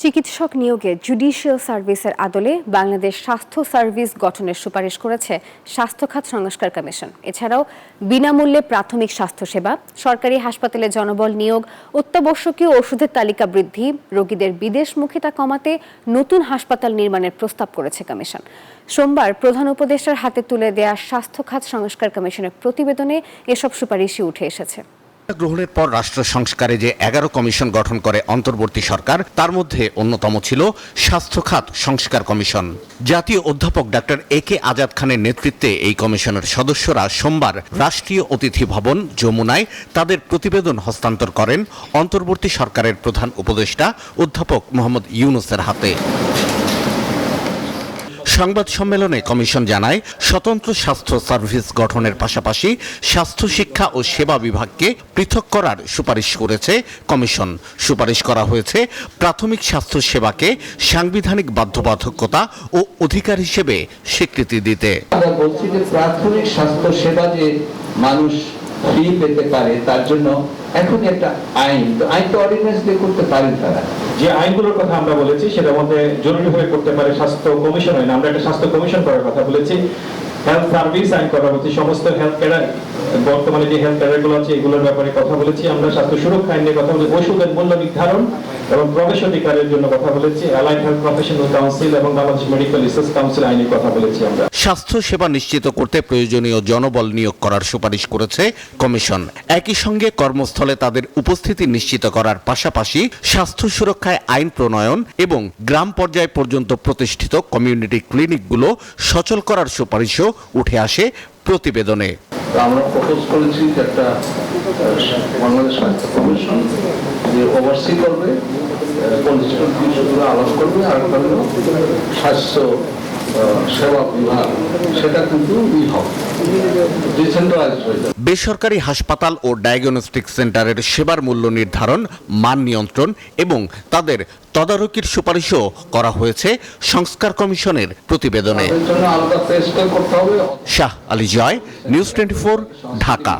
চিকিৎসক নিয়োগে জুডিশিয়াল সার্ভিসের আদলে বাংলাদেশ স্বাস্থ্য সার্ভিস গঠনের সুপারিশ করেছে স্বাস্থ্য খাত সংস্কার কমিশন। এছাড়াও বিনামূল্যে প্রাথমিক স্বাস্থ্যসেবা, সরকারি হাসপাতালে জনবল নিয়োগ, অত্যাবশ্যকীয় ওষুধের তালিকা বৃদ্ধি, রোগীদের বিদেশমুখিতা কমাতে নতুন হাসপাতাল নির্মাণের প্রস্তাব করেছে কমিশন। সোমবার প্রধান উপদেষ্টার হাতে তুলে দেয়া স্বাস্থ্য খাত সংস্কার কমিশনের প্রতিবেদনে এসব সুপারিশই উঠে এসেছে। গ্রহণের পর রাষ্ট্র সংস্কারে যে 11 কমিশন গঠন করে অন্তর্বর্তী সরকার, তার মধ্যে অন্যতম ছিল স্বাস্থ্য খাত সংস্কার কমিশন। জাতীয় অধ্যাপক ডাক্তার একে আজাদ খানের নেতৃত্বে এই কমিশনের সদস্যরা সোমবার রাষ্ট্রীয় অতিথি ভবন যমুনায় তাদের প্রতিবেদন হস্তান্তর করেন অন্তর্বর্তী সরকারের প্রধান উপদেষ্টা অধ্যাপক মোহাম্মদ ইউনূসের হাতে। সংবাদ সম্মেলনে কমিশন জানায়, স্বতন্ত্র স্বাস্থ্য সার্ভিস গঠনের পাশাপাশি স্বাস্থ্য শিক্ষা ও সেবা বিভাগকে পৃথক করার সুপারিশ করেছে কমিশন। সুপারিশ করা হয়েছে প্রাথমিক স্বাস্থ্য সেবাকে সাংবিধানিক বাধ্যবাধকতা ও অধিকার হিসেবে স্বীকৃতি দিতে। আমরা বলছি যে প্রাথমিক স্বাস্থ্য সেবা যে মানুষ ফ্রি পেতে পারে, তার জন্য এখনই একটা আইন তো অর্ডিন্যান্স দিয়ে করতে পারেন তারা। যে আইনগুলোর কথা আমরা বলেছি সেটার মধ্যে জরুরি হয়ে করতে পারে স্বাস্থ্য কমিশন আইন। আমরা একটা স্বাস্থ্য কমিশন করার কথা বলেছি, হেলথ সার্ভিস আইন কথা বলছি, সমস্ত হেলথ কেয়ার বর্তমানে যে হেলথ কেয়ারগুলো আছে এগুলোর ব্যাপারে কথা বলেছি। আমরা স্বাস্থ্য সুরক্ষা আইন নিয়ে কথা বলেছি, ওষুধের মূল্য নির্ধারণ এবং প্রবেশাধিকারের জন্য কথা বলেছি, অ্যালাইড হেলথ প্রফেশনাল কাউন্সিল এবং বাংলাদেশ মেডিকেল রিসার্চ কাউন্সিল আইনের কথা বলেছি। আমরা স্বাস্থ্য সেবা নিশ্চিত করতে প্রয়োজনীয় জনবল নিয়োগ করার সুপারিশ করেছে কমিশন। একই সঙ্গে কর্মস্থলে তাদের উপস্থিতি নিশ্চিত করার পাশাপাশি স্বাস্থ্য সুরক্ষায় আইন প্রণয়ন এবং গ্রাম পর্যায় পর্যন্ত প্রতিষ্ঠিত কমিউনিটি ক্লিনিকগুলো সচল করার সুপারিশও উঠে আসে প্রতিবেদনে। আমরা প্রপোজ করেছি যে একটা বাংলাদেশ স্বাস্থ্য কমিশন যে ওভারসি করবে, পলিটিক্যাল ইস্যুগুলো আলাপ করবে, আর স্বাস্থ্য সেবা বিভাগ সেটা কিন্তু বেসরকারি হাসপাতাল ও ডায়াগনস্টিক সেন্টারের সেবার মূল্য নির্ধারণ, মান নিয়ন্ত্রণ এবং তাদের তদারকির সুপারিশও করা হয়েছে সংস্কার কমিশনের প্রতিবেদনে। শাহ আলী জয়, নিউজ 24, ঢাকা।